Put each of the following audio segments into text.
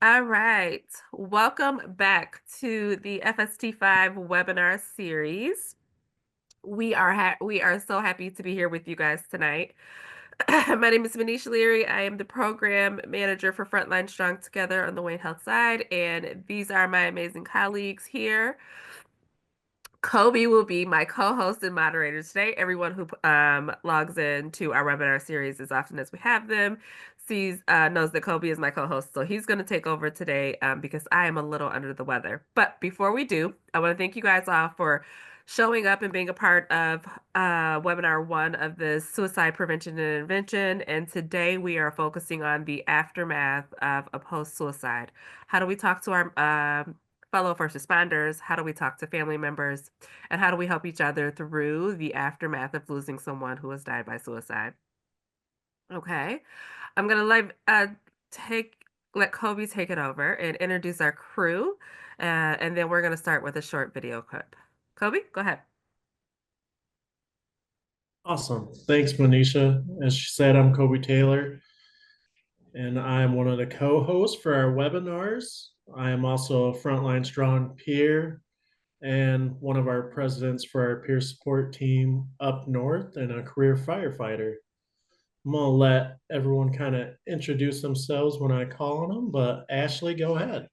All right. Welcome back to the FST5 webinar series. We are so happy to be here with you guys tonight. My name is Manisha Leary. I am the program manager for Frontline Strong Together on the Wayne Health side, and these are my amazing colleagues here. Kobe will be my co-host and moderator today. Everyone who logs in to our webinar series as often as we have them knows that Kobe is my co-host, so he's going to take over today because I am a little under the weather. But before we do, I want to thank you guys all for showing up and being a part of webinar one of the suicide prevention and intervention. And today we are focusing on the aftermath of a post-suicide. How do we talk to our fellow first responders? How do we talk to family members? And how do we help each other through the aftermath of losing someone who has died by suicide? Okay. I'm gonna take let Kobe take it over and introduce our crew, and then we're gonna start with a short video clip. Kobe, go ahead. Awesome. Thanks, Manisha. As she said, I'm Kobe Taylor, and I'm one of the co-hosts for our webinars. I am also a Frontline Strong peer and one of our presidents for our peer support team up north and a career firefighter. I'm going to let everyone kind of introduce themselves when I call on them, but Ashley, go ahead.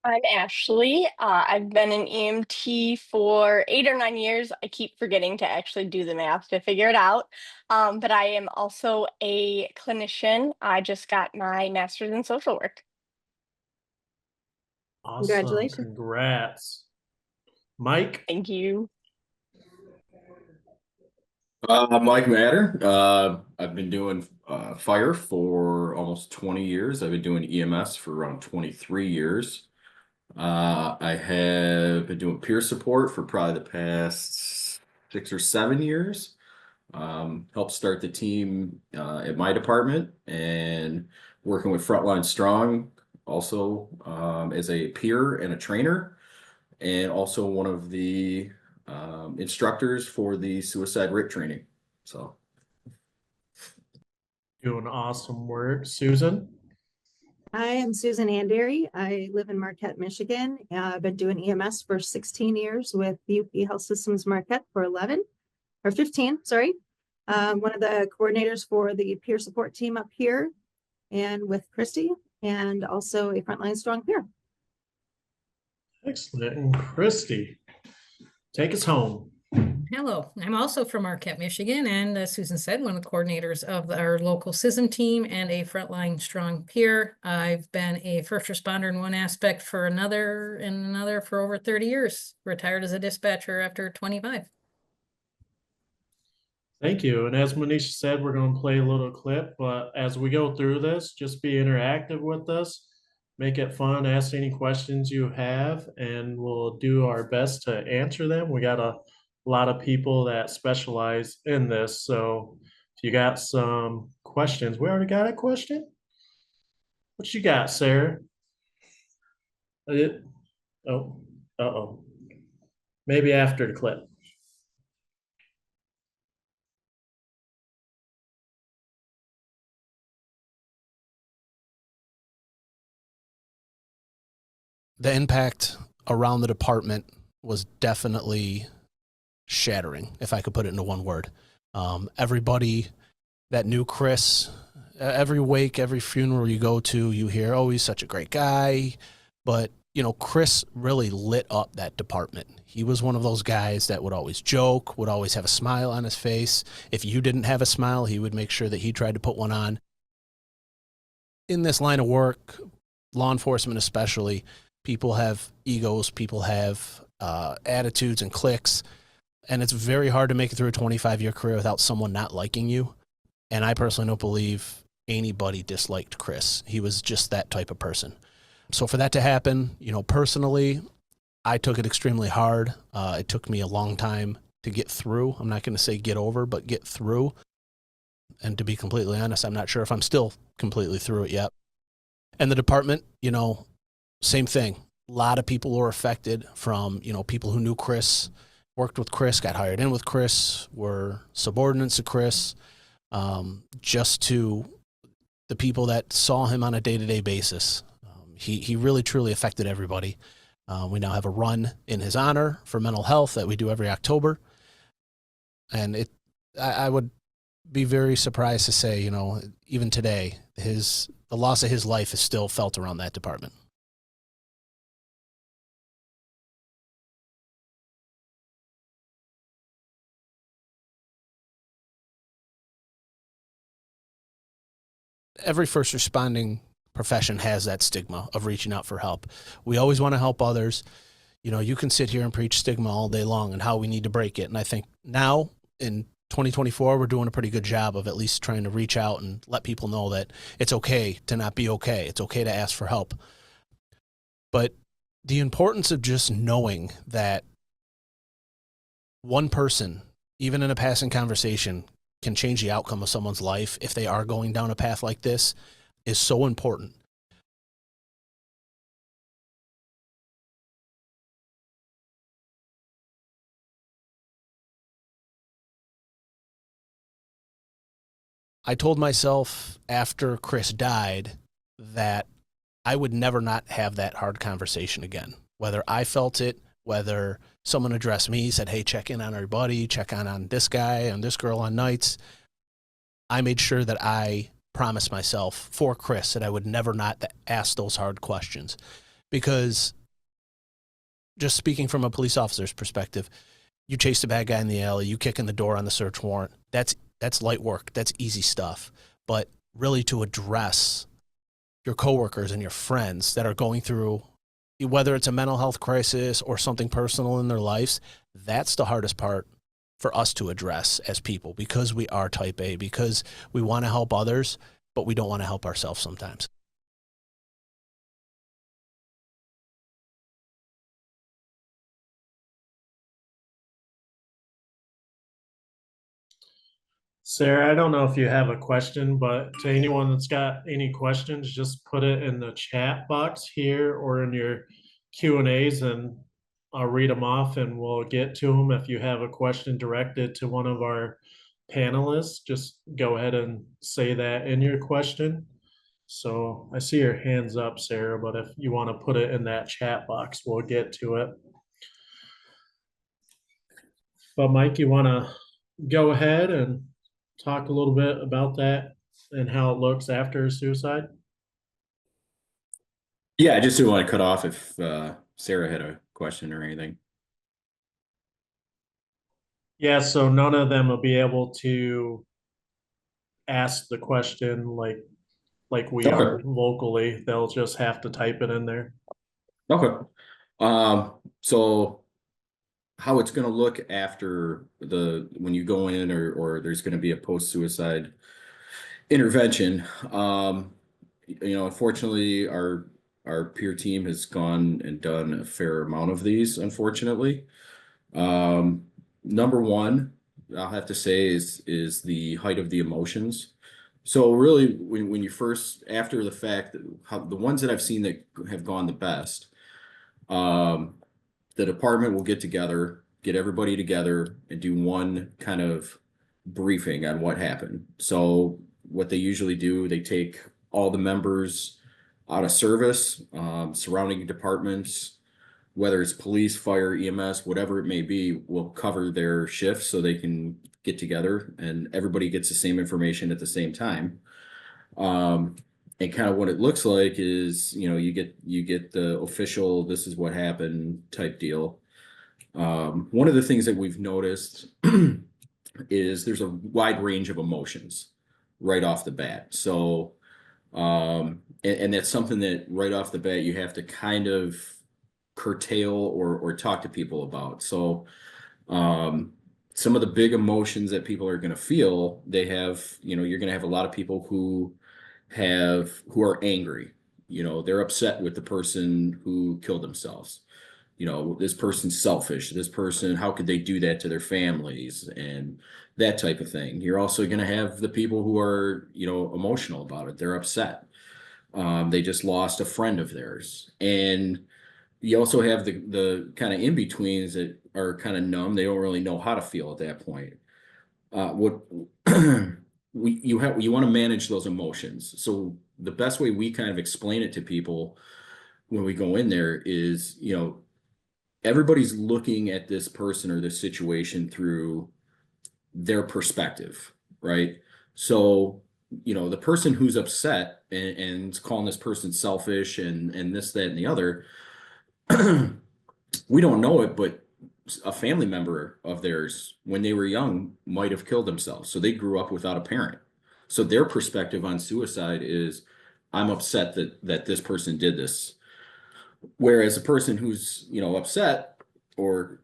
I'm Ashley. I've been an EMT for 8 or 9 years. I keep forgetting to actually do the math to figure it out. But I am also a clinician. I just got my master's in social work. Awesome. Congratulations. Congrats. Mike? Thank you. Mike Matter. I've been doing fire for almost 20 years. I've been doing EMS for around 23 years. I have been doing peer support for probably the past 6 or 7 years. Helped start the team at my department and working with Frontline Strong also as a peer and a trainer, and also one of the instructors for the suicide RIT training. So Doing awesome work. Susan? I am Susan Andery. I live in Marquette, Michigan. I've been doing EMS for 16 years with UP Health Systems Marquette for 11 or 15, sorry. One of the coordinators for the peer support team up here and with Christy, and also a Frontline Strong peer. Excellent. And Christy, take us home. Hello, I'm also from Marquette, Michigan, and as Susan said, one of the coordinators of our local CISM team and a Frontline Strong peer. I've been a first responder in one aspect for another for over 30 years, retired as a dispatcher after 25. Thank you. And as Manisha said, we're going to play a little clip, but as we go through this, just be interactive with us, make it fun, ask any questions you have, and we'll do our best to answer them. We got a lot of people that specialize in this. So if you got some questions, we already got a question. What you got, Sarah? Oh, uh-oh. Maybe after the clip. The impact around the department was definitely shattering, if I could put it into one word. Everybody that knew Chris, every wake, every funeral you go to, you hear, oh, he's such a great guy. But, you know, Chris really lit up that department. He was one of those guys that would always joke, would always have a smile on his face. If you didn't have a smile, he would make sure that he tried to put one on. In this line of work, law enforcement especially, people have egos, people have attitudes and cliques, and it's very hard to make it through a 25-year career without someone not liking you. And I personally don't believe anybody disliked Chris. He was just that type of person. So for that to happen, you know, personally, I took it extremely hard. It took me a long time to get through. I'm not going to say get over, but get through. And to be completely honest, I'm not sure if I'm still completely through it yet. And the department, you know, same thing. A lot of people were affected from, you know, people who knew Chris, worked with Chris, got hired in with Chris, were subordinates to Chris, just to the people that saw him on a day-to-day basis. He really truly affected everybody. We now have a run in his honor for mental health that we do every October. And I would be very surprised to say, you know, even today, the loss of his life is still felt around that department. Every first responding profession has that stigma of reaching out for help. We always want to help others. You know, you can sit here and preach stigma all day long and how we need to break it. And I think now in 2024, we're doing a pretty good job of at least trying to reach out and let people know that it's okay to not be okay. It's okay to ask for help. But the importance of just knowing that one person, even in a passing conversation, can change the outcome of someone's life if they are going down a path like this is so important. I told myself after Chris died that I would never not have that hard conversation again. Whether I felt it, whether someone addressed me, said, hey, check in on our buddy, check on this guy and this girl on nights. I made sure that I promised myself for Chris that I would never not ask those hard questions. Because just speaking from a police officer's perspective, you chase the bad guy in the alley, you kick in the door on the search warrant. That's light work. That's easy stuff. But really to address your coworkers and your friends that are going through, whether it's a mental health crisis or something personal in their lives, that's the hardest part for us to address as people, because we are type A, because we want to help others, but we don't want to help ourselves sometimes. Sarah, I don't know if you have a question, but to anyone that's got any questions, just put it in the chat box here or in your Q&As, and I'll read them off and we'll get to them. If you have a question directed to one of our panelists, just go ahead and say that in your question. So I see your hands up, Sarah, but if you want to put it in that chat box, we'll get to it. But Mike, you want to go ahead and talk a little bit about that and how it looks after suicide? Yeah, I just didn't want to cut off if Sarah had a question or anything. Yeah, so none of them will be able to ask the question like we are locally. They'll just have to type it in there. Okay. So how it's going to look after when you go in or there's going to be a post-suicide intervention. Unfortunately, our peer team has gone and done a fair amount of these, unfortunately. Number one, I'll have to say is the height of the emotions. So really, when you first, after the fact, the ones that I've seen that have gone the best, the department will get together, get everybody together and do one kind of briefing on what happened. So what they usually do, they take all the members out of service, surrounding departments, whether it's police, fire, EMS, whatever it may be, will cover their shifts so they can get together and everybody gets the same information at the same time. And kind of what it looks like is, you get the official, this is what happened type deal. One of the things that we've noticed is there's a wide range of emotions right off the bat. So, and that's something that right off the bat, you have to kind of curtail or talk to people about. So, some of the big emotions that people are going to feel, you're going to have a lot of people who are angry. They're upset with the person who killed themselves. This person's selfish. This person, how could they do that to their families and that type of thing. You're also going to have the people who are, emotional about it. They're upset. They just lost a friend of theirs. And you also have the kind of in-betweens that are kind of numb. They don't really know how to feel at that point. You want to manage those emotions. So the best way we kind of explain it to people when we go in there is, everybody's looking at this person or this situation through their perspective, right? So, the person who's upset and calling this person selfish and this, that, and the other, we don't know it, but a family member of theirs, when they were young, might have killed themselves. So they grew up without a parent. So their perspective on suicide is, I'm upset that this person did this. Whereas a person who's, upset or,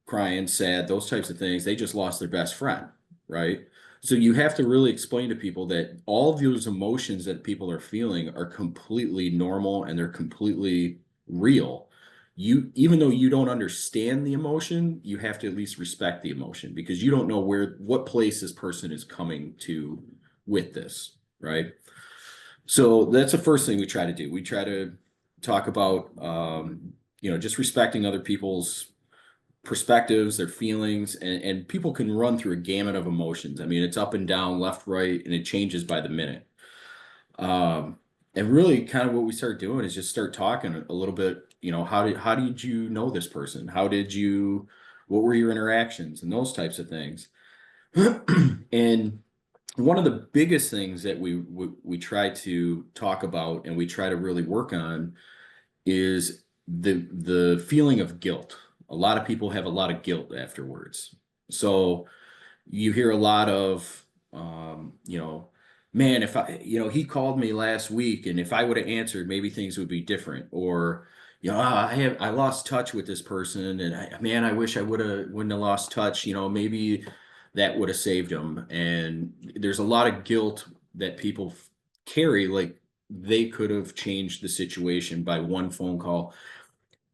crying, sad, those types of things, they just lost their best friend, right? So you have to really explain to people that all of those emotions that people are feeling are completely normal and they're completely real. Even though you don't understand the emotion, you have to at least respect the emotion because you don't know what place this person is coming to with this, right? So that's the first thing we try to do. We try to talk about, just respecting other people's perspectives, their feelings, and people can run through a gamut of emotions. I mean, it's up and down, left, right, and it changes by the minute. And really kind of what we start doing is just start talking a little bit, how did you know this person? What were your interactions and those types of things? And one of the biggest things that we try to talk about and we try to really work on is the feeling of guilt. A lot of people have a lot of guilt afterwards. So you hear a lot of, man, if he called me last week and if I would have answered, maybe things would be different. Or, I lost touch with this person and I wish I wouldn't have lost touch. Maybe that would have saved them. And there's a lot of guilt that people carry, like they could have changed the situation by one phone call.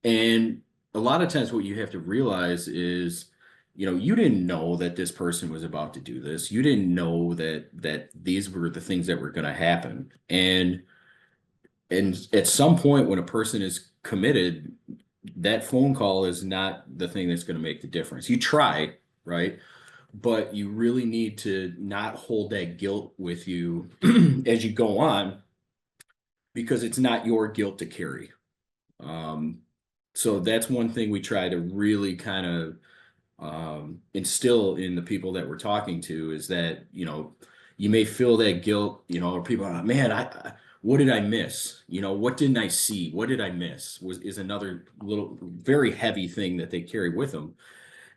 And a lot of times what you have to realize is, you didn't know that this person was about to do this. You didn't know that these were the things that were going to happen. And at some point when a person is committed, that phone call is not the thing that's going to make the difference. You try, right? But you really need to not hold that guilt with you as you go on because it's not your guilt to carry. So that's one thing we try to really kind of instill in the people that we're talking to is that, you may feel that guilt, or people are, man, what did I miss? What didn't I see? What did I miss? Is another little very heavy thing that they carry with them.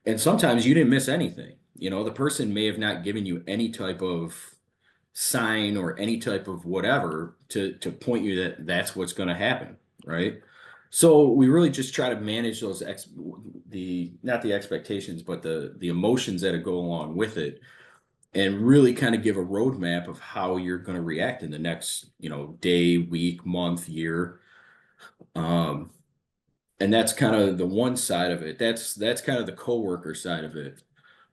And sometimes you didn't miss anything. The person may have not given you any type of sign or any type of whatever to point you that that's what's going to happen, right? So we really just try to manage those not the expectations, but the emotions that go along with it, and really kind of give a roadmap of how you're going to react in the next, day, week, month, year. And that's kind of the one side of it. That's kind of the coworker side of it.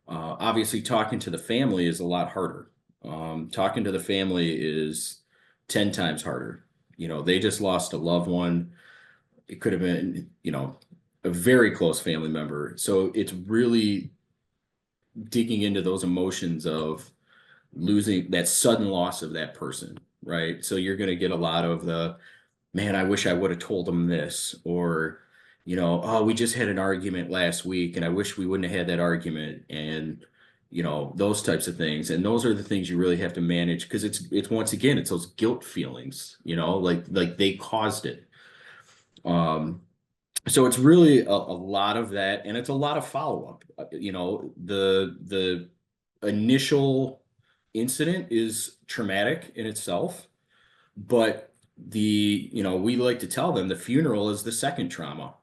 Obviously, talking to the family is a lot harder. Talking to the family is 10 times harder. They just lost a loved one. It could have been, a very close family member. So it's really digging into those emotions of losing that sudden loss of that person, right? So you're going to get a lot of the, man, I wish I would have told them this, or, oh, we just had an argument last week and I wish we wouldn't have had that argument. And, those types of things. And those are the things you really have to manage because it's once again, it's those guilt feelings, like they caused it. So it's really a lot of that, and it's a lot of follow-up. The initial incident is traumatic in itself, but we like to tell them the funeral is the second trauma,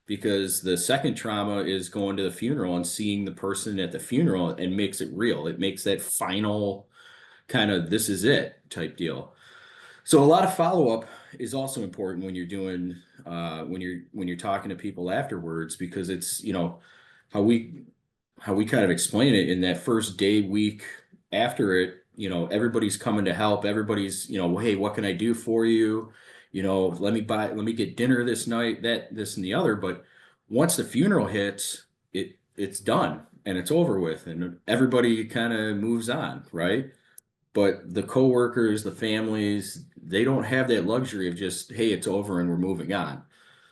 because the second trauma is going to the funeral and seeing the person at the funeral and makes it real. It makes that final kind of this is it type deal. So a lot of follow-up is also important when you're doing when you're talking to people afterwards, because it's how we kind of explain it in that first day, week after it, everybody's coming to help. Everybody's, hey, what can I do for you? Let me get dinner this night, this and the other. But once the funeral hits, it's done and it's over with and everybody kind of moves on, right? but the coworkers, the families, they don't have that luxury of just, hey, it's over and we're moving on.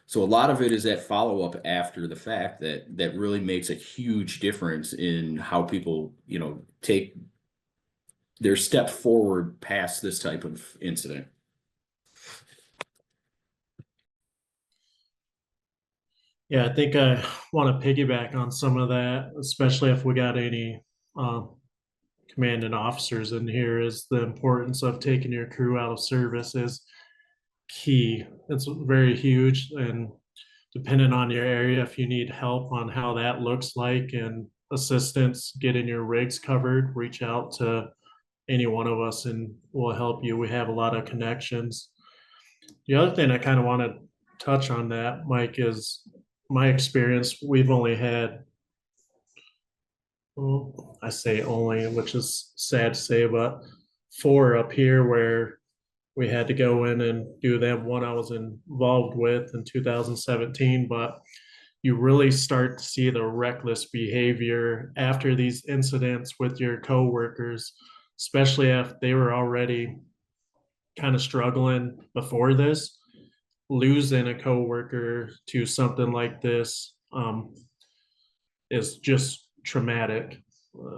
So a lot of it is that follow up after the fact that really makes a huge difference in how people, take their step forward past this type of incident. Yeah, I think I want to piggyback on some of that, especially if we got any commanding officers in here, is the importance of taking your crew out of service is key. It's very huge, and depending on your area, if you need help on how that looks like and assistance getting your rigs covered, reach out to any one of us and we'll help you. We have a lot of connections. The other thing I kind of want to touch on that, Mike, is my experience. We've only had, well, I say only, which is sad to say, but 4 up here where we had to go in and do them. One I was involved with in 2017, but you really start to see the reckless behavior after these incidents with your coworkers, especially if they were already kind of struggling before this. Losing a coworker to something like this is just traumatic.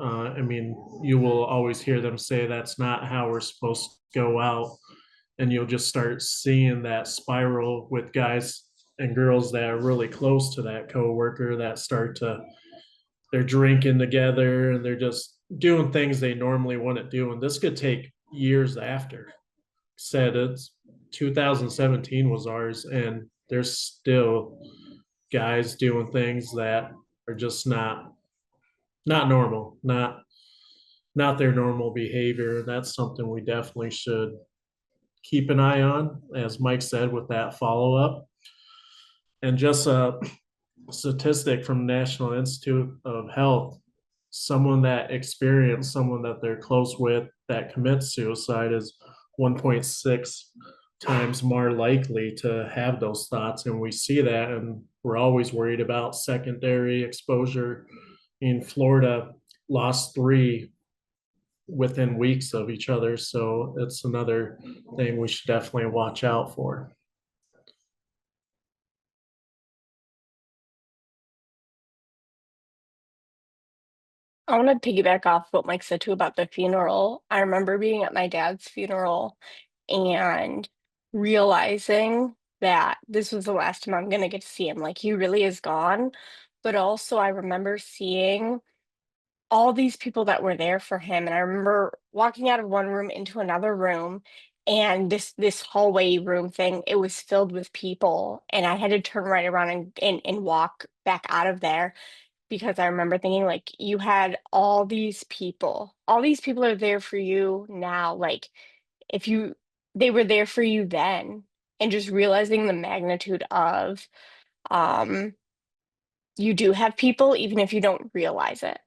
I mean, you will always hear them say that's not how we're supposed to go out, and you'll just start seeing that spiral with guys and girls that are really close to that coworker that start to, they're drinking together and they're just doing things they normally wouldn't do, and this could take years after. Said it's 2017 was ours, and there's still guys doing things that are just not normal, not their normal behavior. That's something we definitely should keep an eye on, as Mike said, with that follow up. And just a statistic from National Institute of Health, someone that experienced someone that they're close with that commits suicide is 1.6 times more likely to have those thoughts. And we see that, and we're always worried about secondary exposure. In Florida, lost 3 within weeks of each other. So it's another thing we should definitely watch out for. I want to piggyback off what Mike said too about the funeral. I remember being at my dad's funeral and realizing that this was the last time I'm gonna get to see him. Like, he really is gone. But also I remember seeing all these people that were there for him. And I remember walking out of one room into another room, and this hallway room thing, it was filled with people. And I had to turn right around and walk back out of there, because I remember thinking, like, you had all these people are there for you now. Like, if you they were there for you then. And just realizing the magnitude of, um you do have people even if you don't realize it.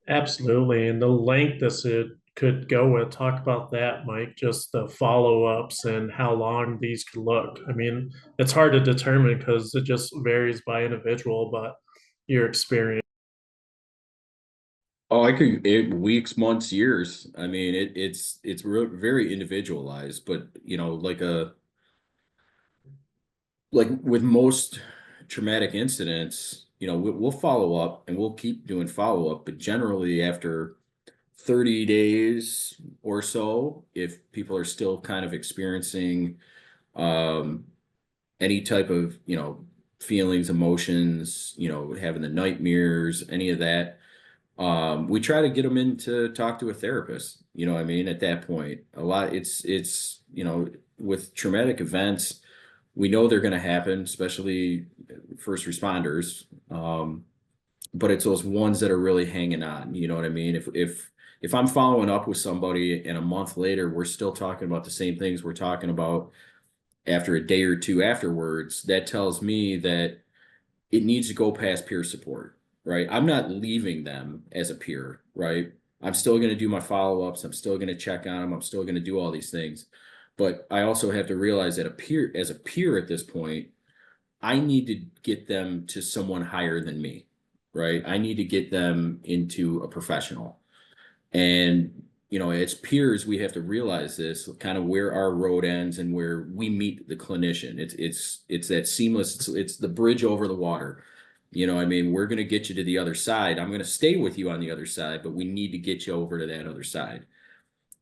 Absolutely. And the length this it could go with, talk about that, Mike, just the follow ups and how long these could look. I mean, it's hard to determine because it just varies by individual, but your experience. Oh, weeks, months, years. I mean, it's very individualized, but like with most traumatic incidents, we'll follow up and we'll keep doing follow up, but generally after 30 days or so, if people are still kind of experiencing um, any type of, feelings, emotions, having the nightmares, any of that, we try to get them in to talk to a therapist. You know what I mean? At that point, a lot, with traumatic events, we know they're going to happen, especially first responders. But it's those ones that are really hanging on. You know what I mean? If I'm following up with somebody and a month later we're still talking about the same things we're talking about after a day or two afterwards, that tells me that it needs to go past peer support, right? I'm not leaving them as a peer, right? I'm still going to do my follow-ups. I'm still going to check on them. I'm still going to do all these things. But I also have to realize that as a peer at this point, I need to get them to someone higher than me, right? I need to get them into a professional. And, as peers, we have to realize this, kind of where our road ends and where we meet the clinician. It's that seamless, it's the bridge over the water. I mean, we're going to get you to the other side. I'm going to stay with you on the other side, but we need to get you over to that other side.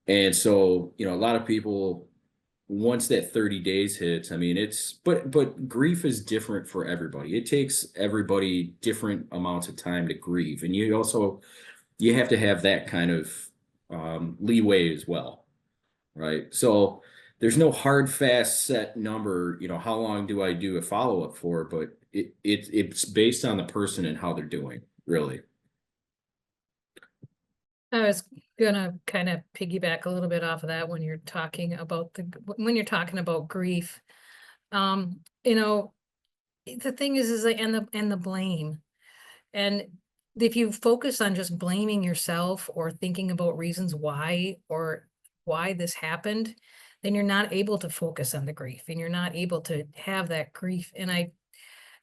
And so, a lot of people, once that 30 days hits, I mean, but grief is different for everybody. It takes everybody different amounts of time to grieve. And you have to have that kind of leeway as well, right? So there's no hard, fast, set number, how long do I do a follow-up for, but it's based on the person and how they're doing, really. I was gonna kind of piggyback a little bit off of that when you're talking about grief. You know, the thing is like, and the blame. And if you focus on just blaming yourself or thinking about reasons why or why this happened, then you're not able to focus on the grief and you're not able to have that grief. And I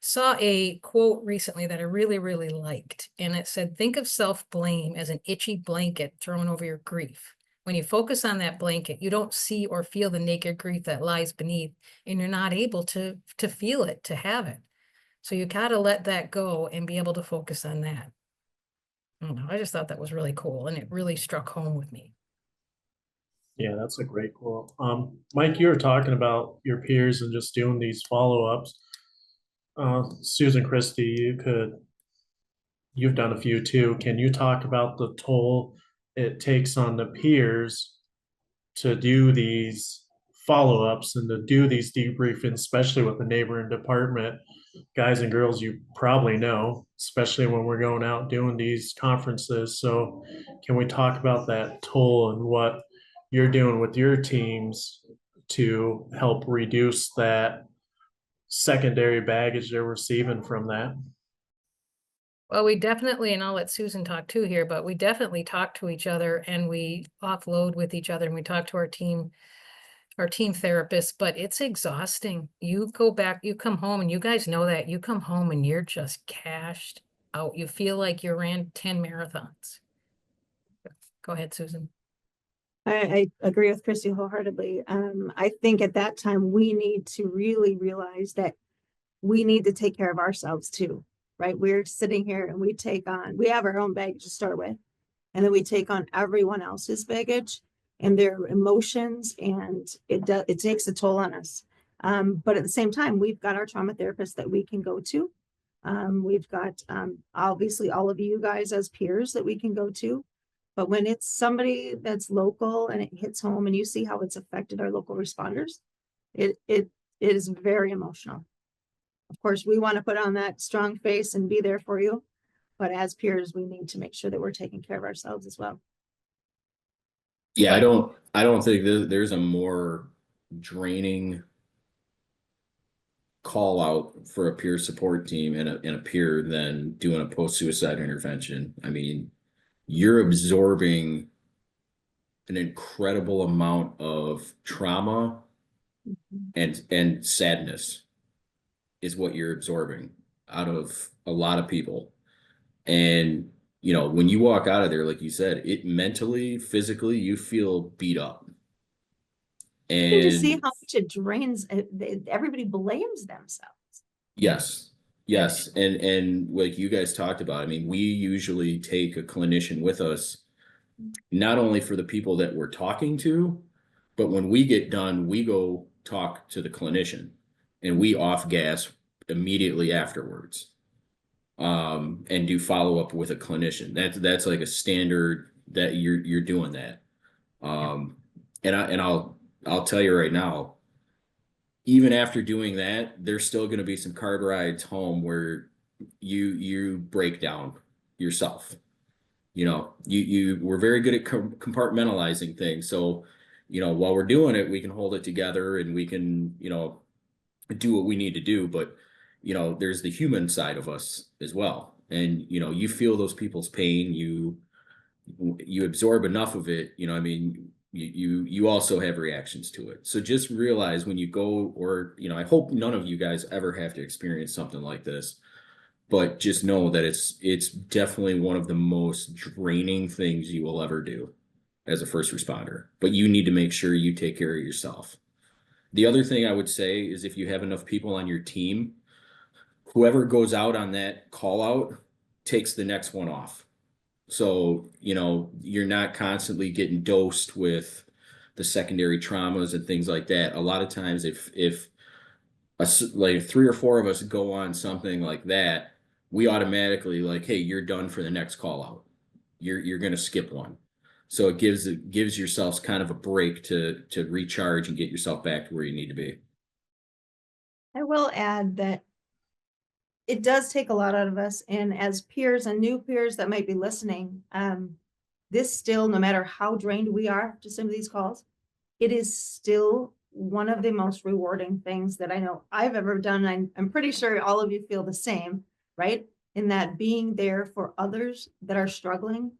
saw a quote recently that I really, really liked. And it said, think of self-blame as an itchy blanket thrown over your grief. When you focus on that blanket, you don't see or feel the naked grief that lies beneath, and you're not able to feel it, to have it. So you gotta let that go and be able to focus on that. I don't know, I just thought that was really cool and it really struck home with me. Yeah, that's a great quote. Mike, you were talking about your peers and just doing these follow-ups. Susan Christie, you've done a few too. Can you talk about the toll it takes on the peers to do these follow-ups and to do these debriefings, especially with the neighboring department? Guys and girls, you probably know, especially when we're going out doing these conferences. So can we talk about that toll and what you're doing with your teams to help reduce that secondary baggage they're receiving from that? Well, we definitely, and I'll let Susan talk too here, but we definitely talk to each other and we offload with each other and we talk to our team therapists, but it's exhausting. You go back, you come home, and you guys know that you come home and you're just cashed out. You feel like you ran 10 marathons. Go ahead, Susan. I agree with Christy wholeheartedly. I think at that time we need to really realize that we need to take care of ourselves too, right? We're sitting here and we have our own baggage to start with, and then we take on everyone else's baggage and their emotions, and it takes a toll on us. But at the same time, we've got our trauma therapist that we can go to. We've got obviously all of you guys as peers that we can go to. But when it's somebody that's local and it hits home and you see how it's affected our local responders, it is very emotional. Of course, we want to put on that strong face and be there for you. But as peers, we need to make sure that we're taking care of ourselves as well. Yeah, I don't think there's a more draining call out for a peer support team and a peer than doing a post-suicide intervention. I mean, you're absorbing an incredible amount of trauma and sadness is what you're absorbing out of a lot of people. And when you walk out of there, like you said, it mentally, physically, you feel beat up. And to see And how much it drains, everybody blames themselves. yes, yes. And like you guys talked about, I mean, we usually take a clinician with us, not only for the people that we're talking to, but when we get done, we go talk to the clinician and we off gas immediately afterwards. And do follow up with a clinician. That's like a standard that you're doing that. And I'll tell you right now, even after doing that, there's still going to be some card rides home where you break down yourself. We're very good at compartmentalizing things. So, while we're doing it, we can hold it together and we can, do what we need to do. But, there's the human side of us as well. And, you feel those people's pain, you absorb enough of it, I mean, you also have reactions to it. So just realize when you go, or, I hope none of you guys ever have to experience something like this. but just know that it's definitely one of the most draining things you will ever do as a first responder. But you need to make sure you take care of yourself. The other thing I would say is if you have enough people on your team, whoever goes out on that call out takes the next one off. So, you're not constantly getting dosed with the secondary traumas and things like that. A lot of times if like 3 or 4 of us go on something like that, we automatically like, hey, you're done for the next call out. You're going to skip one. So it gives yourselves kind of a break to recharge and get yourself back to where you need to be. I will add that it does take a lot out of us. And as peers and new peers that might be listening, this still, no matter how drained we are to some of these calls, it is still one of the most rewarding things that I know I've ever done. I'm pretty sure all of you feel the same, right? In that being there for others that are struggling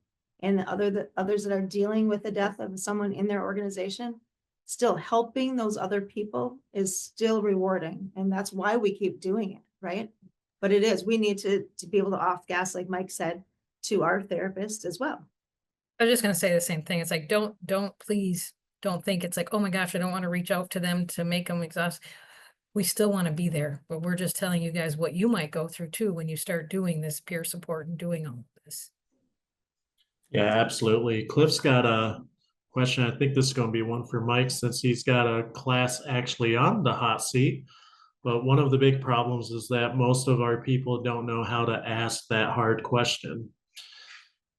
and others that are dealing with the death of someone in their organization, still helping those other people is still rewarding. And that's why we keep doing it, right? But it is, we need to be able to off gas, like Mike said, to our therapist as well. I was just gonna say the same thing. It's like, please don't think it's like, oh my gosh, I don't want to reach out to them to make them exhaust. We still want to be there, but we're just telling you guys what you might go through too when you start doing this peer support and doing all of this. Yeah, absolutely. Cliff's got a question. I think this is going to be one for Mike since he's got a class actually on the hot seat. But one of the big problems is that most of our people don't know how to ask that hard question.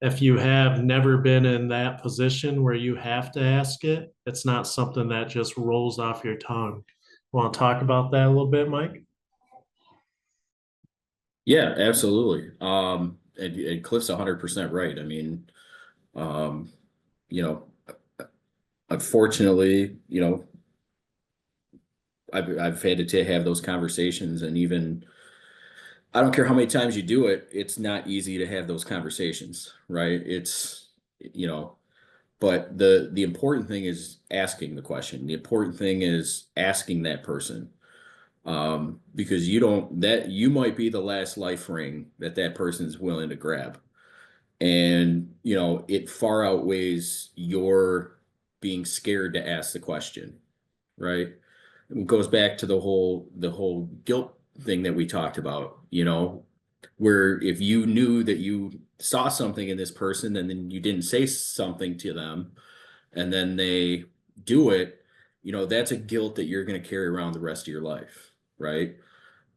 If you have never been in that position where you have to ask it, it's not something that just rolls off your tongue. Want to talk about that a little bit, Mike? Yeah, absolutely. And Cliff's 100% right. I mean, um, you know, unfortunately, I've had to have those conversations, and even I don't care how many times you do it, it's not easy to have those conversations, right? But the important thing is asking the question. The important thing is asking that person, because you might be the last life ring that person's willing to grab, and it far outweighs your being scared to ask the question, right? It goes back to the whole guilt thing that we talked about, where if you knew that you saw something in this person and then you didn't say something to them and then they do it, that's a guilt that you're going to carry around the rest of your life, right?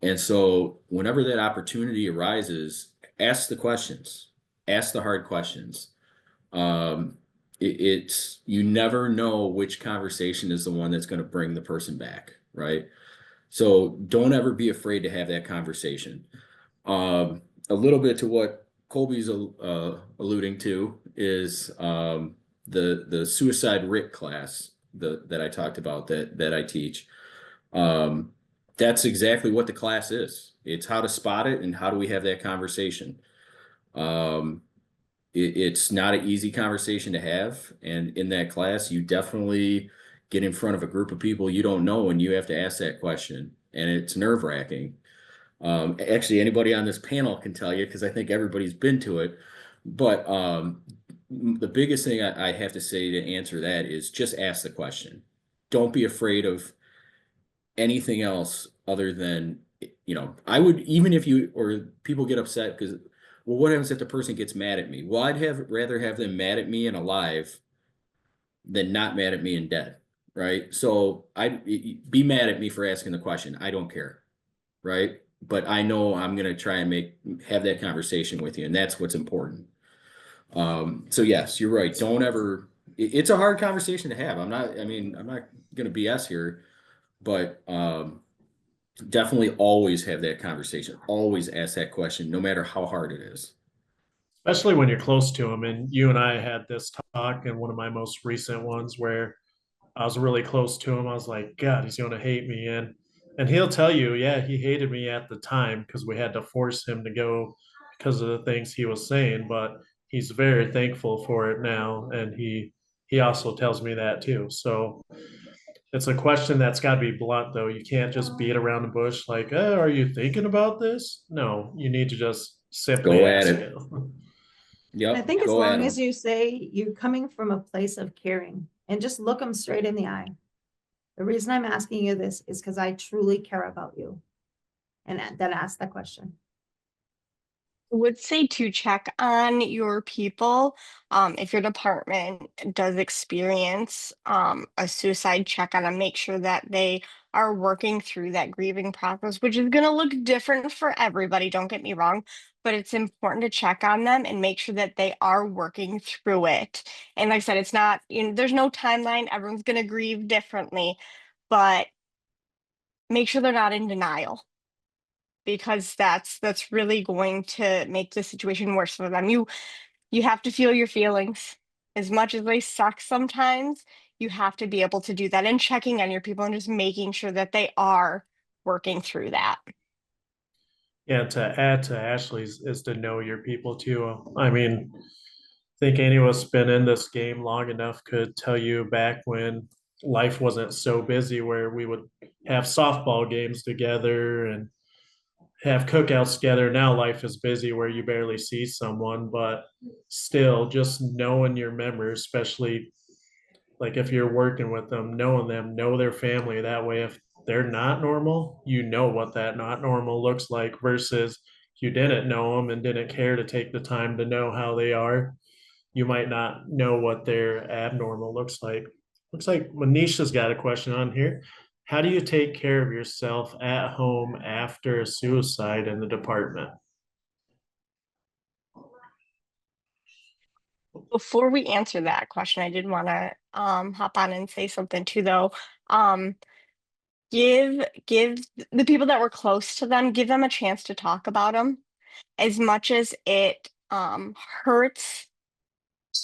And so whenever that opportunity arises, ask the questions, ask the hard questions. um it's you never know which conversation is the one that's going to bring the person back, right? So don't ever be afraid to have that conversation. A little bit to what Colby's alluding to is the suicide RIT class that I talked about that I teach. um that's exactly what the class is. It's how to spot it and how do we have that conversation. um it's not an easy conversation to have. And in that class, you definitely get in front of a group of people you don't know and you have to ask that question. And it's nerve wracking. Actually, anybody on this panel can tell you, because I think everybody's been to it. But the biggest thing I have to say to answer that is just ask the question. Don't be afraid of anything else other than, I would, even if you or people get upset because, well, what happens if the person gets mad at me? Well, rather have them mad at me and alive than not mad at me and dead, right? So be mad at me for asking the question. I don't care, right? But I know I'm gonna try and have that conversation with you, and that's what's important. So yes, you're right. Don't ever. It's a hard conversation to have. I'm not gonna BS here, but definitely always have that conversation. Always ask that question, no matter how hard it is. Especially when you're close to them. And you and I had this talk in one of my most recent ones where I was really close to him. I was like, God, he's going to hate me. And he'll tell you, yeah, he hated me at the time because we had to force him to go because of the things he was saying. But he's very thankful for it now. And he also tells me that too. So it's a question that's got to be blunt, though. You can't just beat around the bush like, oh, are you thinking about this? No, you need to just simply Go at ask it. it. I Yep, think as go at long as them. you say you're coming from a place of caring and just look them straight in the eye. The reason I'm asking you this is because I truly care about you. And then ask that question. Would say to check on your people. If your department does experience a suicide, check on them, make sure that they are working through that grieving process, which is going to look different for everybody. Don't get me wrong, but it's important to check on them and make sure that they are working through it. And like I said, it's not, there's no timeline. Everyone's going to grieve differently, but make sure they're not in denial, because that's really going to make the situation worse for them. You have to feel your feelings. As much as they suck sometimes, you have to be able to do that, and checking on your people and just making sure that they are working through that. Yeah, to add to Ashley's is to know your people too. I mean, I think any of us been in this game long enough could tell you back when life wasn't so busy where we would have softball games together and have cookouts together. Now life is busy where you barely see someone, but still just knowing your members, especially like if you're working with them, knowing them, know their family. That way, if they're not normal, you know what that not normal looks like versus you didn't know them and didn't care to take the time to know how they are. You might not know what their abnormal looks like. Looks like Manisha's got a question on here. How do you take care of yourself at home after a suicide in the department? Before we answer that question, I did want to hop on and say something too, though. Um, give the people that were close to them, give them a chance to talk about them. As much as it hurts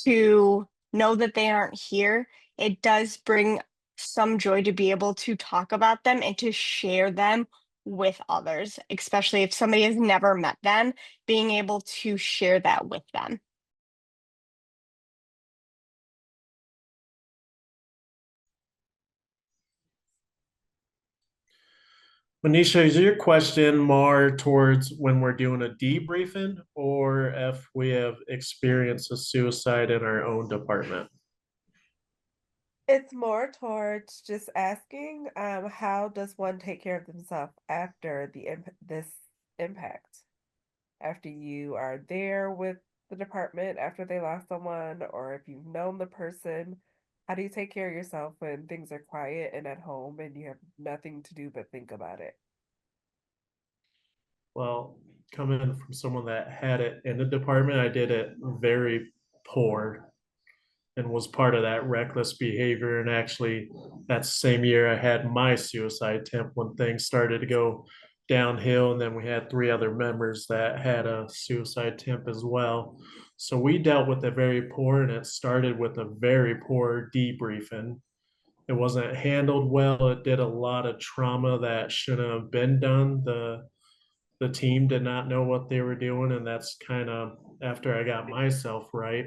to know that they aren't here, it does bring some joy to be able to talk about them and to share them with others, especially if somebody has never met them, being able to share that with them. Manisha, is your question more towards when we're doing a debriefing or if we have experienced a suicide in our own department? It's more towards just asking, how does one take care of themselves after this impact? After you are there with the department, after they lost someone, or if you've known the person, how do you take care of yourself when things are quiet and at home and you have nothing to do but think about it? Well, coming from someone that had it in the department, I did it very poor and was part of that reckless behavior. And actually, that same year, I had my suicide attempt when things started to go downhill. And then we had three other members that had a suicide attempt as well. So we dealt with it very poor, and it started with a very poor debriefing. It wasn't handled well. It did a lot of trauma that shouldn't have been done. The team did not know what they were doing, and that's kind of after I got myself right,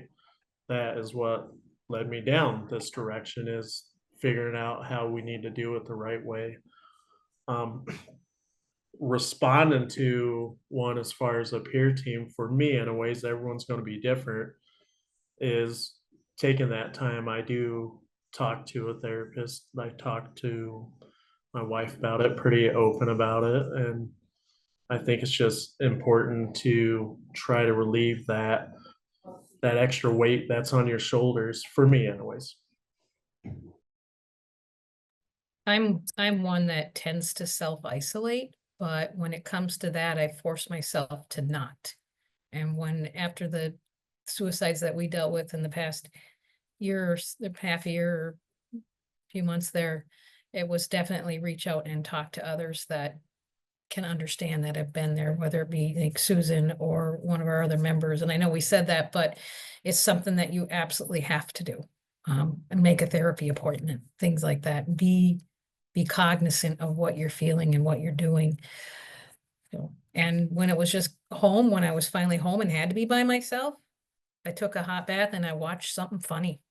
that is what led me down this direction, is figuring out how we need to do it the right way. um, Responding to one as far as a peer team for me in a ways everyone's going to be different is taking that time. I do talk to a therapist. I talk to my wife about it, pretty open about it, and I think it's just important to try to relieve that extra weight that's on your shoulders, for me anyways. I'm one that tends to self-isolate, but when it comes to that, I force myself to not. And when after the suicides that we dealt with in the past year, half a year, or few months there, it was definitely reach out and talk to others that can understand, that have been there, whether it be like Susan or one of our other members. And I know we said that, but it's something that you absolutely have to do. And make a therapy appointment, things like that. Be cognizant of what you're feeling and what you're doing. And when it was just home, when I was finally home and had to be by myself, I took a hot bath and I watched something funny.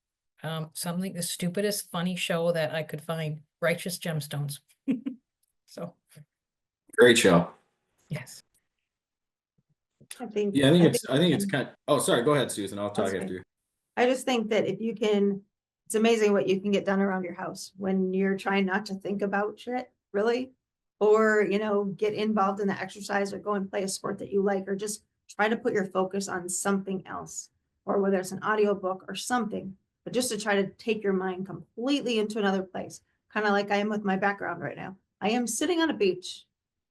Something the stupidest funny show that I could find, Righteous Gemstones. So, Great show. yes. I think. Yeah, I think you it's can- kind oh, sorry, go ahead, Susan. I'll talk That's after okay. you. I just think that if you can, it's amazing what you can get done around your house when you're trying not to think about shit, really. Or, get involved in the exercise or go and play a sport that you like, or just try to put your focus on something else. Or whether it's an audiobook or something, but just to try to take your mind completely into another place. Kind of like I am with my background right now. I am sitting on a beach,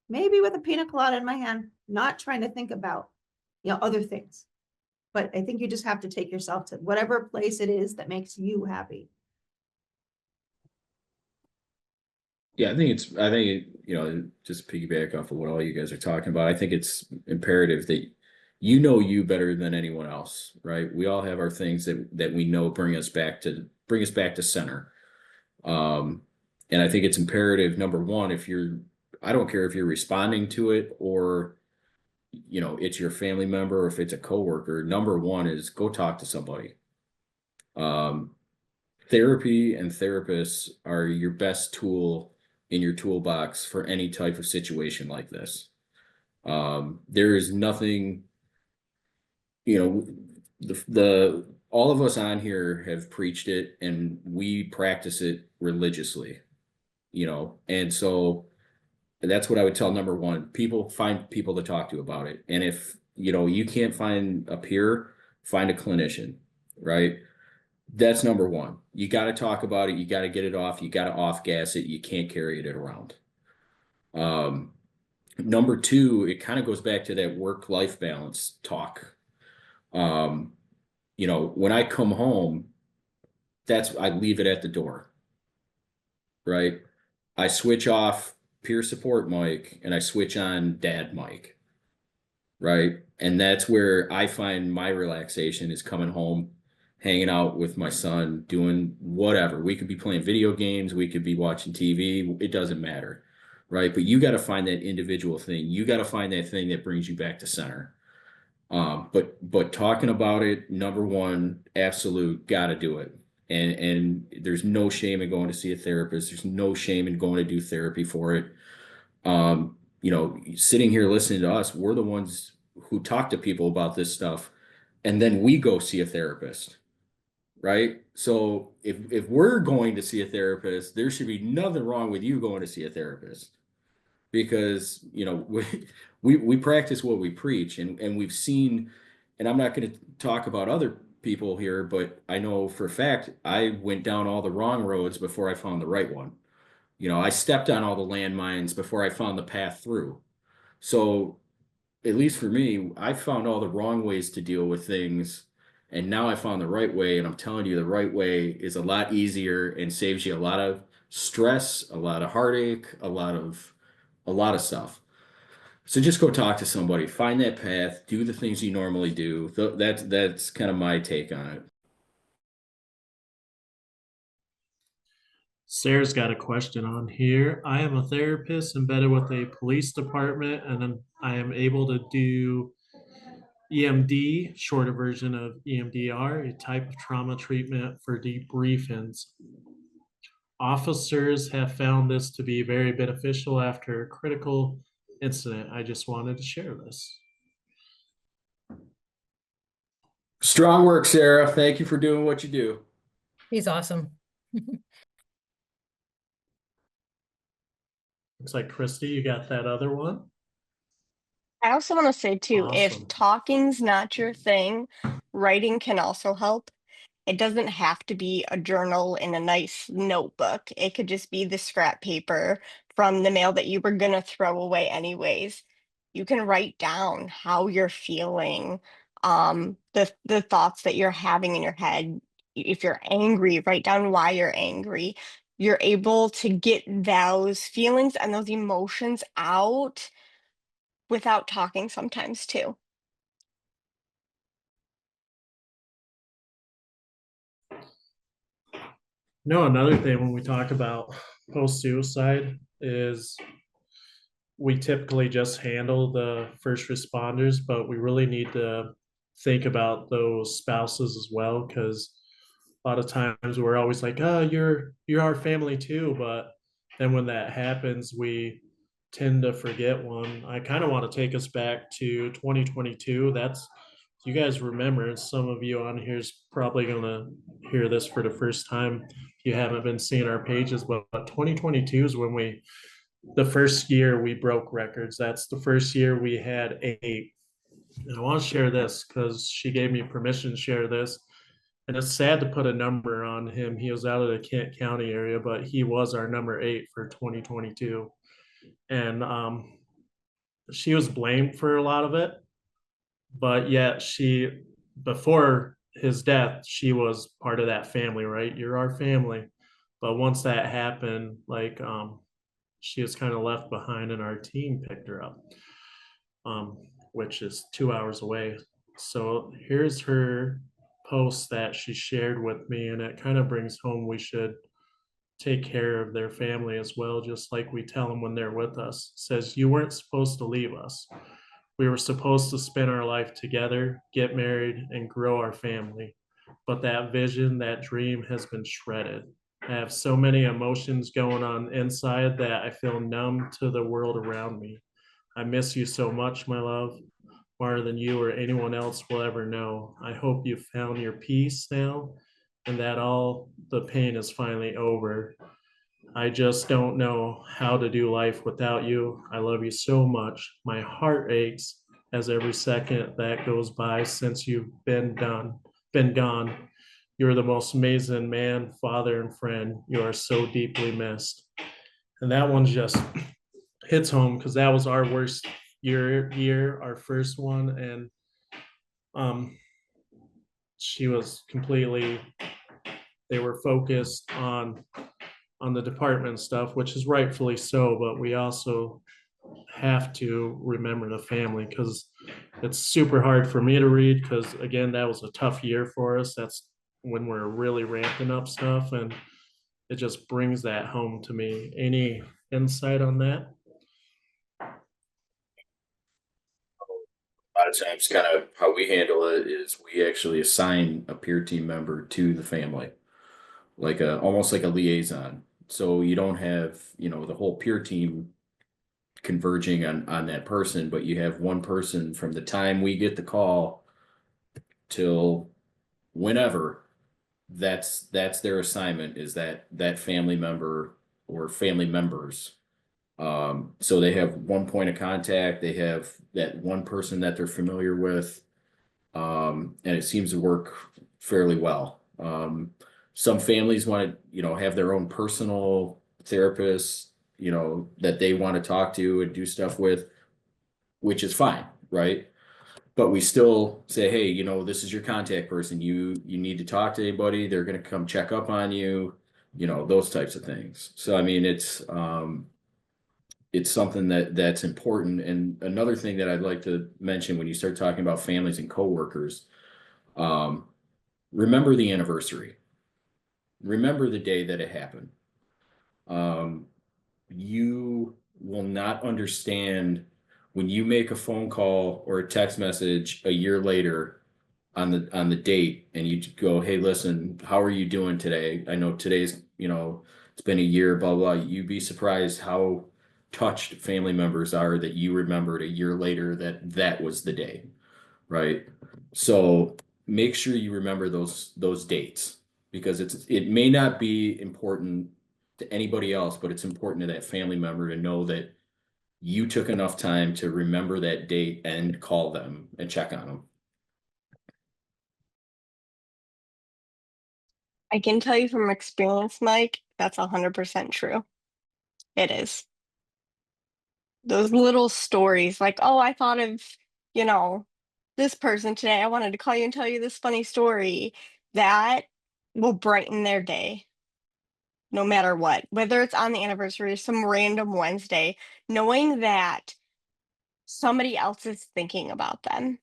maybe with a pina colada in my hand, not trying to think about, other things. But I think you just have to take yourself to whatever place it is that makes you happy. Yeah, I think, just piggyback off of what all you guys are talking about. I think it's imperative that you better than anyone else, right? We all have our things that we know bring us back to center. And I think it's imperative, number one, I don't care if you're responding to it or, it's your family member or if it's a coworker, number one is go talk to somebody. Therapy and therapists are your best tool in your toolbox for any type of situation like this. There is nothing, the all of us on here have preached it and we practice it religiously, and so that's what I would tell number one. Find people to talk to about it. And if you can't find a peer, find a clinician, right? That's number one. You got to talk about it. You got to get it off. You got to off gas it. You can't carry it around. Number two, it kind of goes back to that work-life balance talk. When I come home, I leave it at the door, right? I switch off peer support mic and I switch on dad mic, right? And that's where I find my relaxation is coming home, hanging out with my son, doing whatever. We could be playing video games, we could be watching TV, it doesn't matter, right? But you got to find that individual thing. You got to find that thing that brings you back to center. But talking about it, number one, absolute, got to do it. And there's no shame in going to see a therapist. There's no shame in going to do therapy for it. Sitting here listening to us, we're the ones who talk to people about this stuff, and then we go see a therapist, right? So if we're going to see a therapist, there should be nothing wrong with you going to see a therapist, because we practice what we preach, and we've seen, and I'm not going to talk about other people here, but I know for a fact I went down all the wrong roads before I found the right one. I stepped on all the landmines before I found the path through. So at least for me, I found all the wrong ways to deal with things, and now I found the right way. And I'm telling you, the right way is a lot easier and saves you a lot of stress, a lot of heartache, a lot of stuff. So just go talk to somebody, find that path, do the things you normally do. That's kind of my take on it. Sarah's got a question on here. I am a therapist embedded with a police department, and then I am able to do EMD, shorter version of EMDR, a type of trauma treatment for debriefings. Officers have found this to be very beneficial after a critical incident. I just wanted to share this. Strong work, Sarah. Thank you for doing what you do. He's awesome. Looks like Christy, you got that other one. I also want to say too, if Awesome. talking's not your thing, writing can also help. It doesn't have to be a journal in a nice notebook. It could just be the scrap paper from the mail that you were gonna throw away anyways. You can write down how you're feeling, the thoughts that you're having in your head. If you're angry, write down why you're angry. You're able to get those feelings and those emotions out without talking sometimes too. Another thing when we talk about post-suicide is we typically just handle the first responders, but we really need to think about those spouses as well, because a lot of times we're always like, oh, you're our family too, but then when that happens, we tend to forget one. I kind of want to take us back to 2022. That's, you guys remember, some of you on here is probably going to hear this for the first time if you haven't been seeing our pages, but 2022 is when the first year we broke records. That's the first year we had eight. And I want to share this because she gave me permission to share this. And it's sad to put a number on him. He was out of the Kent County area, but he was our number 8 for 2022. And she was blamed for a lot of it, but yet before his death, she was part of that family, right? You're our family. But once that happened, like she was kind of left behind, and our team picked her up, which is 2 hours away. So here's her post that she shared with me, and it kind of brings home we should take care of their family as well, just like we tell them when they're with us. It says, you weren't supposed to leave us. We were supposed to spend our life together, get married, and grow our family. But that vision, that dream has been shredded. I have so many emotions going on inside that I feel numb to the world around me. I miss you so much, my love, more than you or anyone else will ever know. I hope you found your peace now and that all the pain is finally over. I just don't know how to do life without you. I love you so much. My heart aches as every second that goes by since you've been gone. You're the most amazing man, father, and friend. You are so deeply missed. And that one just hits home because that was our worst year, our first one, and um, she was completely. They were focused on the department stuff, which is rightfully so, but we also have to remember the family because it's super hard for me to read because again, that was a tough year for us. That's when we're really ramping up stuff, and it just brings that home to me. Any insight on that? A lot of times, kind of how we handle it is we actually assign a peer team member to the family, like almost like a liaison. So you don't have, the whole peer team converging on that person, but you have one person from the time we get the call till whenever. That's their assignment, is that family member or family members. So they have one point of contact, they have that one person that they're familiar with, and it seems to work fairly well. Some families want to, have their own personal therapists, that they want to talk to and do stuff with, which is fine, right? But we still say, hey, this is your contact person. You need to talk to anybody. They're going to come check up on you, those types of things. So I mean, it's something that's important. And another thing that I'd like to mention when you start talking about families and coworkers, um, remember the anniversary. Remember the day that it happened. Um, you will not understand when you make a phone call or a text message a year later on the date, and you go, hey, listen, how are you doing today? I know today's, it's been a year, blah, blah. You'd be surprised how touched family members are that you remembered a year later that was the day, right? So make sure you remember those dates, because it may not be important to anybody else, but it's important to that family member to know that you took enough time to remember that date and call them and check on them. I can tell you from experience, Mike, that's 100% true. It is. Those little stories like, oh, I thought of, you know, this person today. I wanted to call you and tell you this funny story. That will brighten their day no matter what, whether it's on the anniversary or some random Wednesday, knowing that somebody else is thinking about them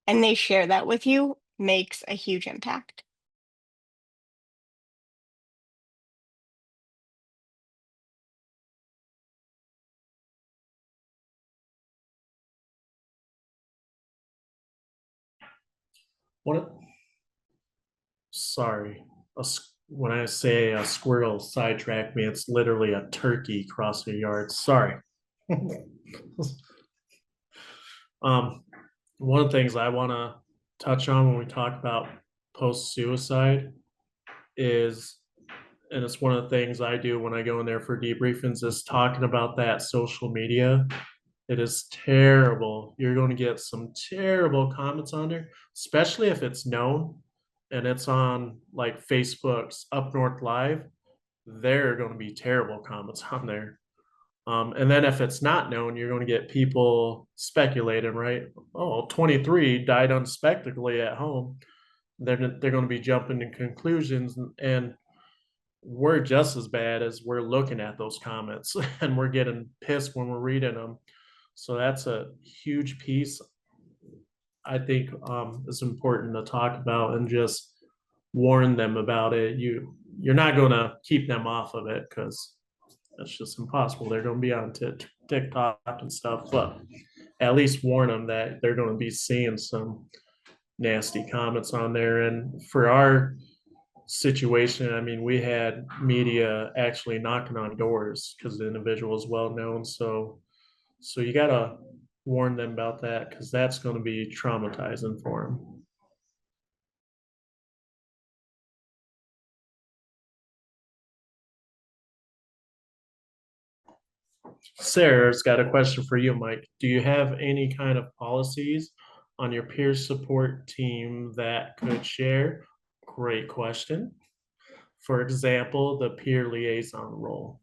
and they share that with you makes a huge impact. What? Sorry, when I say a squirrel sidetracked me, it's literally a turkey crossing the yard. Sorry. um, one of the things I want to touch on when we talk about post suicide is, and it's one of the things I do when I go in there for debriefings, is talking about that social media. It is terrible. You're going to get some terrible comments on there, especially if it's known and it's on like Facebook's Up North Live. There are going to be terrible comments on there. And then if it's not known, you're going to get people speculating, right? Oh, 23 died unexpectedly at home. They're going to be jumping to conclusions, and we're just as bad as we're looking at those comments and we're getting pissed when we're reading them. So that's a huge piece I think is important to talk about and just warn them about it. You're not going to keep them off of it because that's just impossible. They're going to be on TikTok and stuff, but at least warn them that they're going to be seeing some nasty comments on there. And for our situation, I mean, we had media actually knocking on doors because the individual is well known. So you got to warn them about that because that's going to be traumatizing for them. Sarah's got a question for you, Mike. Do you have any kind of policies on your peer support team that could share? Great question. For example, the peer liaison role.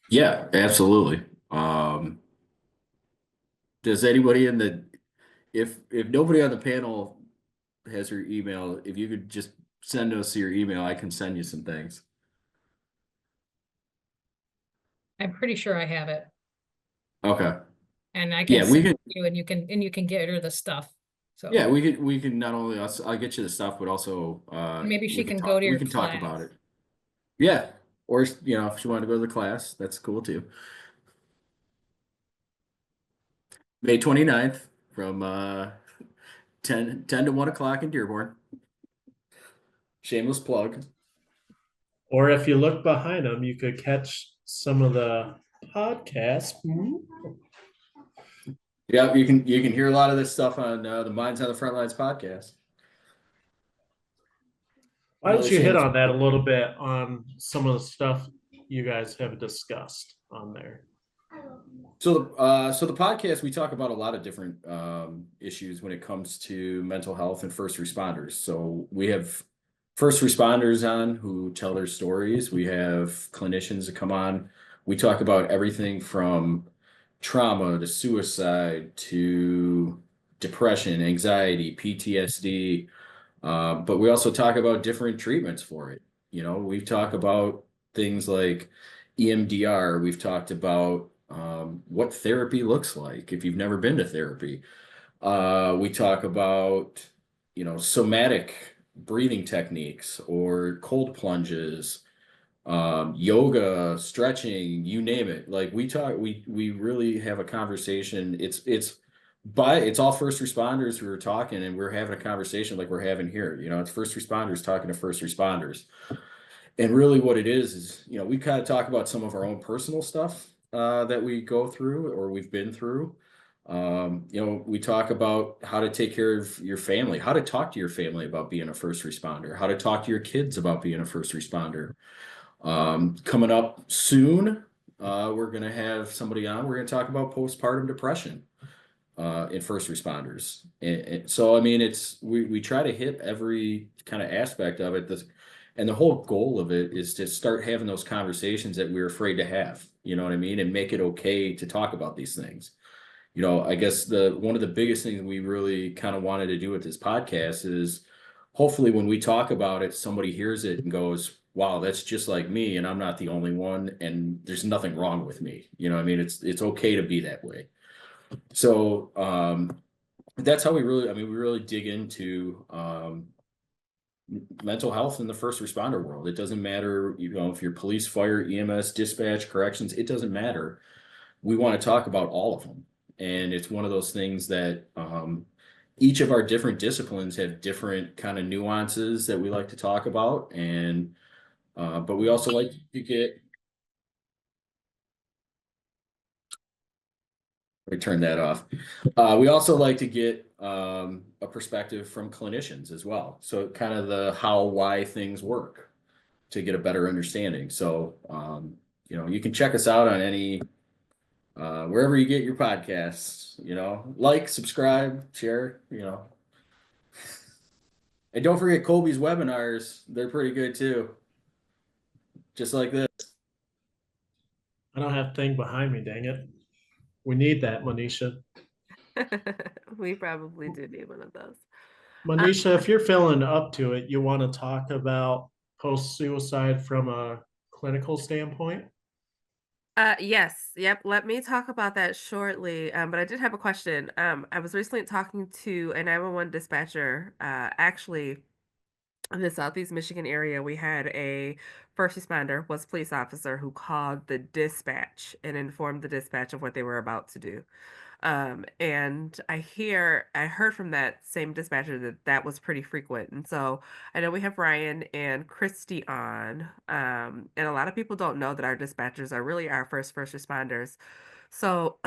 Yeah, absolutely. Does anybody if nobody on the panel has your email, if you could just send us your email, I can send you some things. I'm pretty sure I have it, Okay. and I can Yeah, we send can. it to you, and you can get her the stuff. So Yeah, we can not only I'll get you the stuff, but also maybe she we can can talk go to we your can talk about class. it. Yeah. Or if you want to go to the class, that's cool too. May 29th from 10 to 1 o'clock in Dearborn. Shameless plug. Or if you look behind them, you could catch some of the podcasts. Yeah, you can hear a lot of this stuff on the Minds on the Front Lines podcast. Why Another don't you hit shameless on that a plug. little bit on some of the stuff you guys have discussed on there? So the podcast, we talk about a lot of different issues when it comes to mental health and first responders. So we have first responders on who tell their stories. We have clinicians that come on. We talk about everything from trauma to suicide to depression, anxiety, PTSD. But we also talk about different treatments for it. We talk about things like EMDR. We've talked about what therapy looks like if you've never been to therapy. We talk about, somatic breathing techniques or cold plunges, yoga, stretching, you name it. Like we really have a conversation. It's all first responders who are talking and we're having a conversation like we're having here. It's first responders talking to first responders. And really what it is, we kind of talk about some of our own personal stuff that we go through or we've been through. We talk about how to take care of your family, how to talk to your family about being a first responder, how to talk to your kids about being a first responder. Coming up soon, we're going to have somebody on. We're going to talk about postpartum depression in first responders. And so, I mean, we try to hit every kind of aspect of it. And the whole goal of it is to start having those conversations that we're afraid to have, you know what I mean? And make it okay to talk about these things. I guess one of the biggest things we really kind of wanted to do with this podcast is hopefully when we talk about it, somebody hears it and goes, wow, that's just like me. And I'm not the only one. And there's nothing wrong with me. You know what I mean? It's okay to be that way. So that's how we really dig into mental health in the first responder world. It doesn't matter, if you're police, fire, EMS, dispatch, corrections, it doesn't matter. We want to talk about all of them. And it's one of those things that each of our different disciplines have different kind of nuances that we like to talk about. And But we also like to get, let me turn that off. We also like to get a perspective from clinicians as well. So kind of the how, why things work to get a better understanding. So, you can check us out on any, wherever you get your podcasts, like, subscribe, share, And don't forget Colby's webinars. They're pretty good too. Just like this. I don't have thing behind me, dang it. We need that, Manisha. We probably do need one of those. Manisha, if you're feeling up to it, you want to talk about post-suicide from a clinical standpoint? Yes, yep. Let me talk about that shortly. But I did have a question. I was recently talking to a 911 dispatcher. Actually, in the Southeast Michigan area, we had a first responder, was police officer, who called the dispatch and informed the dispatch of what they were about to do. And I heard from that same dispatcher that that was pretty frequent. And so I know we have Ryan and Christy on, and a lot of people don't know that our dispatchers are really our first responders. So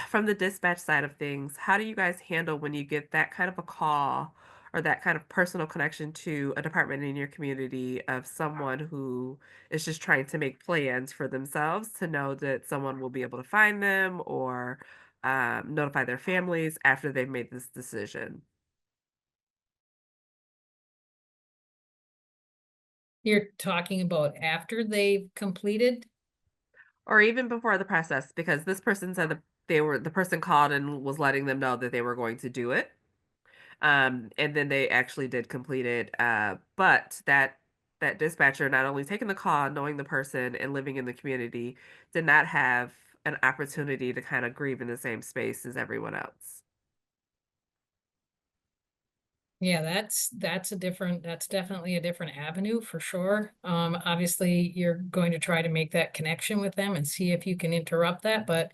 from the dispatch side of things, how do you guys handle when you get that kind of a call or that kind of personal connection to a department in your community of someone who is just trying to make plans for themselves to know that someone will be able to find them or notify their families after they've made this decision? You're talking about after they've completed? Or even before the process, because this person said that the person called and was letting them know that they were going to do it. And then they actually did complete it. But that dispatcher, not only taking the call, knowing the person and living in the community, did not have an opportunity to kind of grieve in the same space as everyone else. Yeah, that's definitely a different avenue for sure. Obviously you're going to try to make that connection with them and see if you can interrupt that, but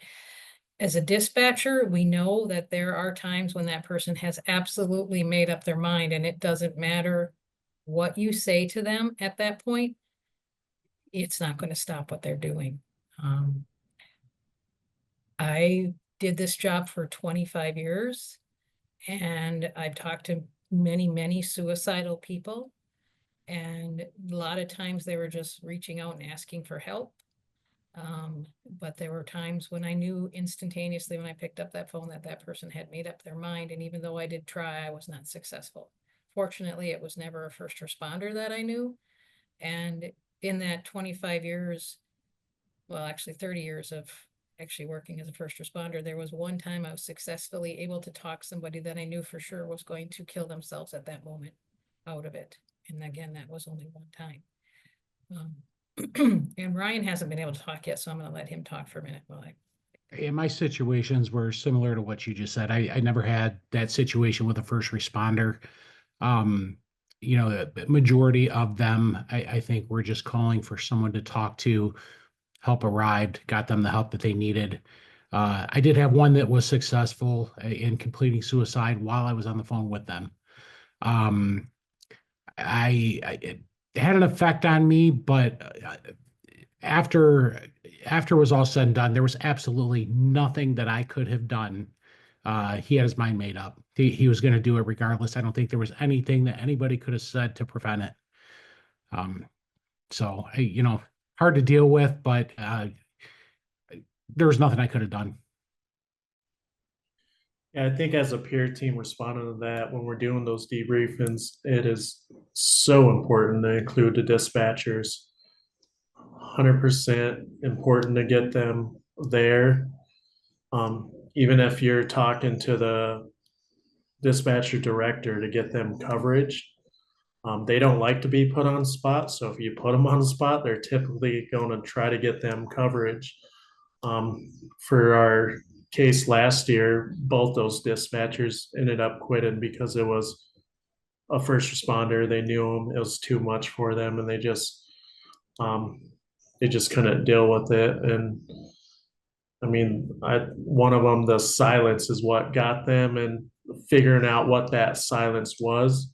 as a dispatcher, we know that there are times when that person has absolutely made up their mind, and it doesn't matter what you say to them at that point, it's not going to stop what they're doing. I did this job for 25 years, and I've talked to many suicidal people, and a lot of times they were just reaching out and asking for help. But there were times when I knew instantaneously when I picked up that phone that that person had made up their mind. And even though I did try, I was not successful. Fortunately, it was never a first responder that I knew. And in that 25 years, well, actually 30 years of actually working as a first responder, there was one time I was successfully able to talk somebody that I knew for sure was going to kill themselves at that moment out of it. And again, that was only one time. And Ryan hasn't been able to talk yet, so I'm going to let him talk for a minute while I. And my situations were similar to what you just said. I never had that situation with a first responder. The majority of them, I think, were just calling for someone to talk to. Help arrived, got them the help that they needed. I did have one that was successful in completing suicide while I was on the phone with them. It had an effect on me, but after it was all said and done, there was absolutely nothing that I could have done. He had his mind made up. He was going to do it regardless. I don't think there was anything that anybody could have said to prevent it. So, hard to deal with, but there was nothing I could have done. Yeah, I think as a peer team responding to that, when we're doing those debriefings, it is so important to include the dispatchers. 100% important to get them there. Even if you're talking to the dispatcher director to get them coverage, they don't like to be put on spot. So if you put them on the spot, they're typically going to try to get them coverage. For our case last year, both those dispatchers ended up quitting because it was a first responder. They knew them; it was too much for them, and um, they just couldn't deal with it. And I mean, one of them, the silence is what got them, and figuring out what that silence was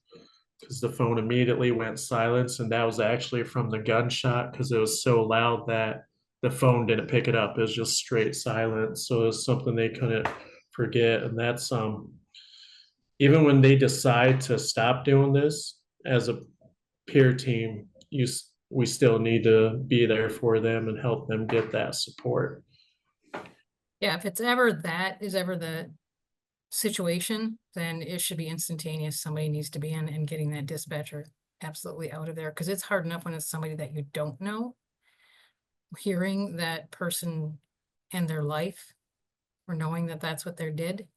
because the phone immediately went silent, and that was actually from the gunshot because it was so loud that the phone didn't pick it up. It was just straight silence. So it's something they couldn't forget, and that's even when they decide to stop doing this as a peer team, we still need to be there for them and help them get that support. Yeah, if it's ever that is ever the situation, then it should be instantaneous. Somebody needs to be in and getting that dispatcher absolutely out of there, because it's hard enough when it's somebody that you don't know. Hearing that person and their life, or knowing that that's what they did.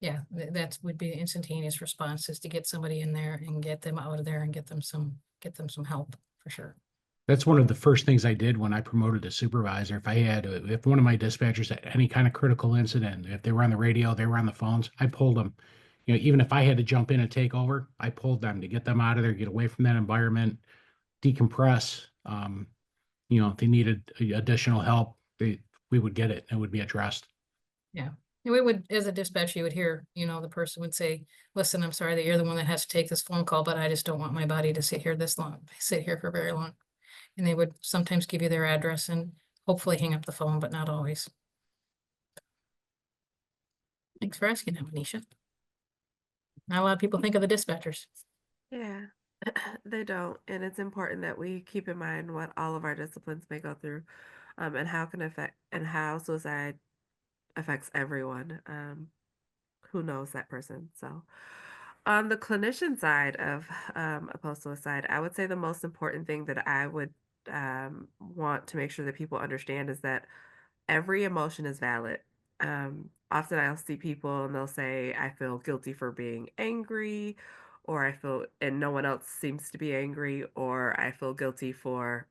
Yeah, that would be the instantaneous response, is to get somebody in there and get them out of there and get them some help for sure. That's one of the first things I did when I promoted to supervisor. If one of my dispatchers had any kind of critical incident, if they were on the radio, they were on the phones, I pulled them. You know, even if I had to jump in and take over, I pulled them to get them out of there, get away from that environment, decompress. You know, if they needed additional help, we would get it and it would be addressed. Yeah. And we would, as a dispatcher, you would hear, the person would say, listen, I'm sorry that you're the one that has to take this phone call, but I just don't want my body to sit here for very long. And they would sometimes give you their address and hopefully hang up the phone, but not always. Thanks for asking that, Manisha. Not a lot of people think of the dispatchers. Yeah, they don't. And it's important that we keep in mind what all of our disciplines may go through, and how suicide affects everyone. Who knows that person? So, on the clinician side of opposed suicide, I would say the most important thing that I would want to make sure that people understand is that every emotion is valid. Often I'll see people and they'll say, I feel guilty for being angry, or I feel, and no one else seems to be angry, or I feel guilty for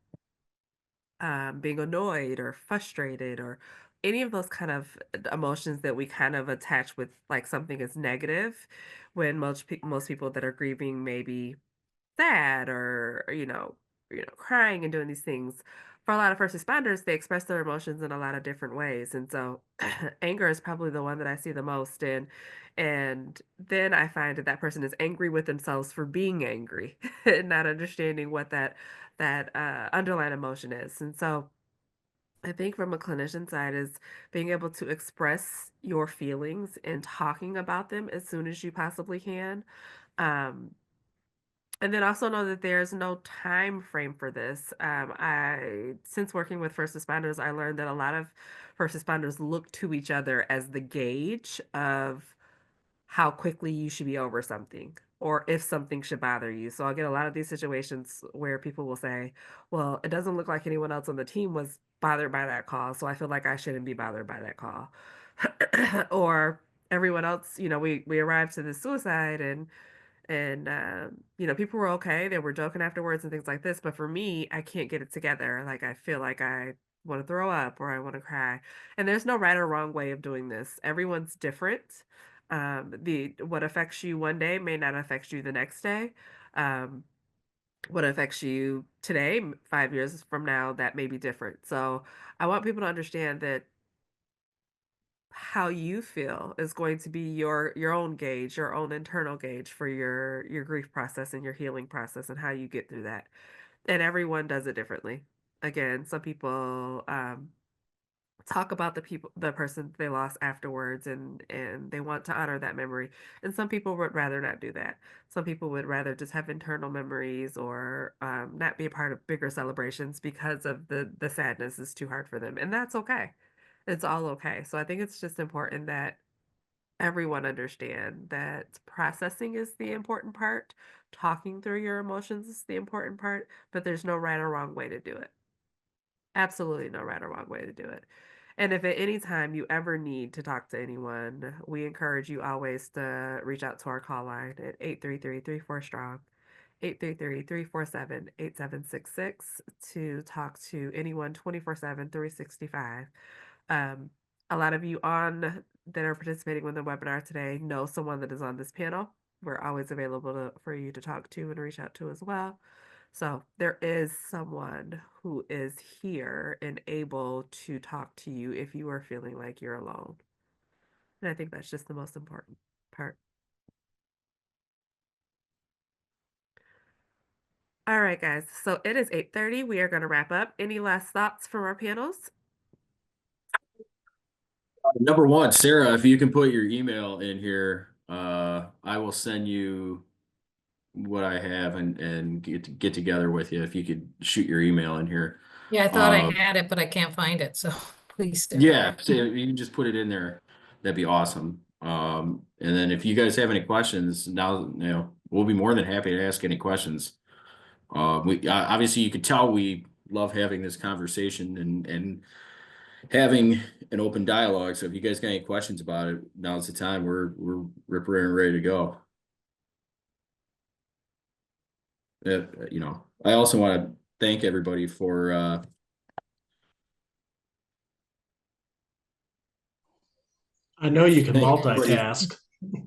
being annoyed or frustrated, or any of those kind of emotions that we kind of attach with like something is negative, when most people that are grieving maybe sad or crying and doing these things. For a lot of first responders, they express their emotions in a lot of different ways, and so anger is probably the one that I see the most. And then I find that that person is angry with themselves for being angry and not understanding what that underlying emotion is. And so I think from a clinician side is being able to express your feelings and talking about them as soon as you possibly can. Um, and then also know that there's no time frame for this. Since working with first responders, I learned that a lot of first responders look to each other as the gauge of how quickly you should be over something or if something should bother you. So I'll get a lot of these situations where people will say, well, it doesn't look like anyone else on the team was bothered by that call, so I feel like I shouldn't be bothered by that call. Or everyone else, we arrived to the suicide and people were okay. They were joking afterwards and things like this. But for me, I can't get it together. Like, I feel like I want to throw up or I want to cry. And there's no right or wrong way of doing this. Everyone's different. The what affects you one day may not affect you the next day. Um, what affects you today, 5 years from now, that may be different. So I want people to understand that how you feel is going to be your own gauge, your own internal gauge for your grief process and your healing process and how you get through that. And everyone does it differently. Again, some people talk about the person they lost afterwards, and they want to honor that memory. And some people would rather not do that. Some people would rather just have internal memories or not be a part of bigger celebrations because of the sadness is too hard for them. And that's okay. It's all okay. So I think it's just important that everyone understand that processing is the important part. Talking through your emotions is the important part, but there's no right or wrong way to do it. Absolutely no right or wrong way to do it. And if at any time you ever need to talk to anyone, we encourage you always to reach out to our call line at 833-34-STRONG, 833-347-8766, to talk to anyone 24/7, 365. Um, a lot of you on that are participating in the webinar today know someone that is on this panel. We're always available for you to talk to and reach out to as well. So there is someone who is here and able to talk to you if you are feeling like you're alone. And I think that's just the most important part. All right, guys. So it is 8:30. We are going to wrap up. Any last thoughts from our panels? Number one, Sarah, if you can put your email in here, I will send you what I have and get together with you. If you could shoot your email in here. Yeah, I thought I had it, but I can't find it, so please do. Yeah, so you can just put it in there. That'd be awesome. And then if you guys have any questions, now we'll be more than happy to ask any questions. We obviously you could tell we love having this conversation and having an open dialogue. So if you guys got any questions about it, now's the time. We're rip and ready to go. I also want to thank everybody for I know you can thank everybody. multitask.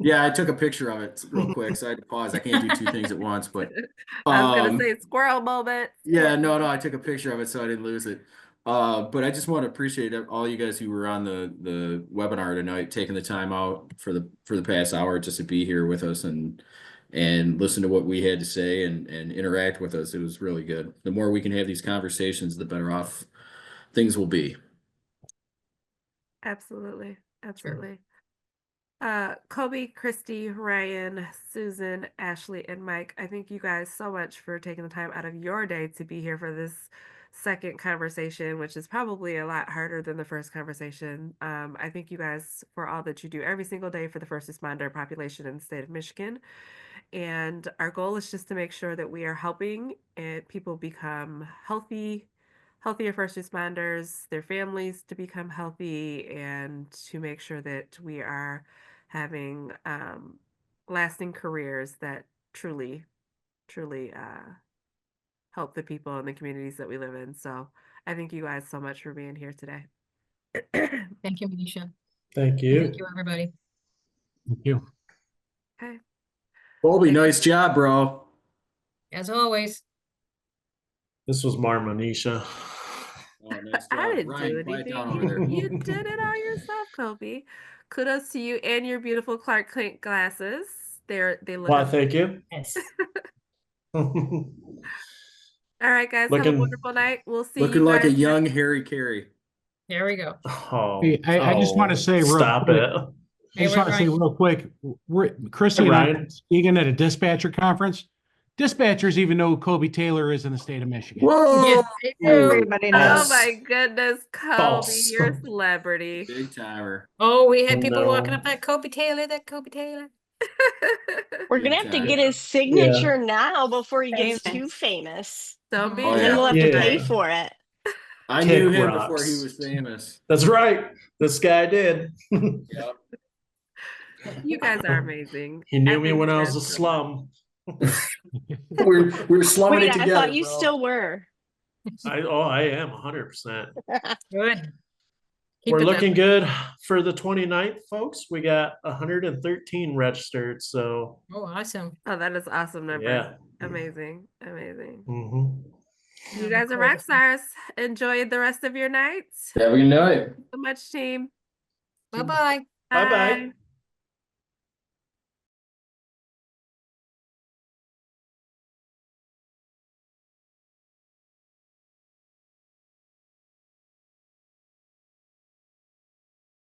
Yeah, I took a picture of it real quick, so I had to pause. I can't do two things at once, but I was going to say squirrel moment. yeah, no, I took a picture of it so I didn't lose it. But I just want to appreciate all you guys who were on the webinar tonight, taking the time out for the past hour just to be here with us and listen to what we had to say and interact with us. It was really good. The more we can have these conversations, the better off things will be. Absolutely. Absolutely. Kobe, Christy, Ryan, Susan, Ashley, and Mike, I thank you guys so much for taking the time out of your day to be here for this second conversation, which is probably a lot harder than the first conversation. I thank you guys for all that you do every single day for the first responder population in the state of Michigan. And our goal is just to make sure that we are helping people become healthier first responders, their families to become healthy, and to make sure that we are having lasting careers that truly help the people in the communities that we live in. So I thank you guys so much for being here today. Thank you, Manisha. Thank you. Thank you, everybody. Thank you. Okay. Colby, nice job, bro. As always. This was more Manisha. Oh, nice I job. didn't Ryan, do quiet down anything. over there. You did it all yourself, Kobe. Kudos to you and your beautiful Clark Kent glasses. They look Well, thank you. Yes. All right, guys. Have a Looking- wonderful night. We'll see Looking you like a guys. young Harry Carey. There we go. Oh, I just want to say real stop quick. it. I just want to say real quick, Christy Hey, and I Ryan. were speaking at a dispatcher conference. Dispatchers even know who Kobe Taylor is in the state of Michigan. Whoa! Yes, they do. Everybody Oh knows. my goodness, Kobe, False. you're a celebrity. Big timer. Oh, we had people No. walking up that Kobe Taylor. We're Big gonna have to time. get his signature now before he gets Famous. too famous. Don't be Oh, And then yeah. we'll have to pay Yeah. for it. I Kick knew him rocks. before he was famous. That's right. This guy did. Yep. You guys are amazing. He knew I me thank when you I was guys a so slum. we were slumming Wait, it I together. thought you bro. still were. I am 100%. Good. Keep We're it that looking way. good for the 29th, folks. We got 113 registered. So Oh, awesome. Oh, that is awesome number. yeah. Amazing. Amazing. Mhm. You guys are rock stars. Enjoy the rest of your night. Have a good night. So much, team. Bye-bye. Bye-bye. Bye.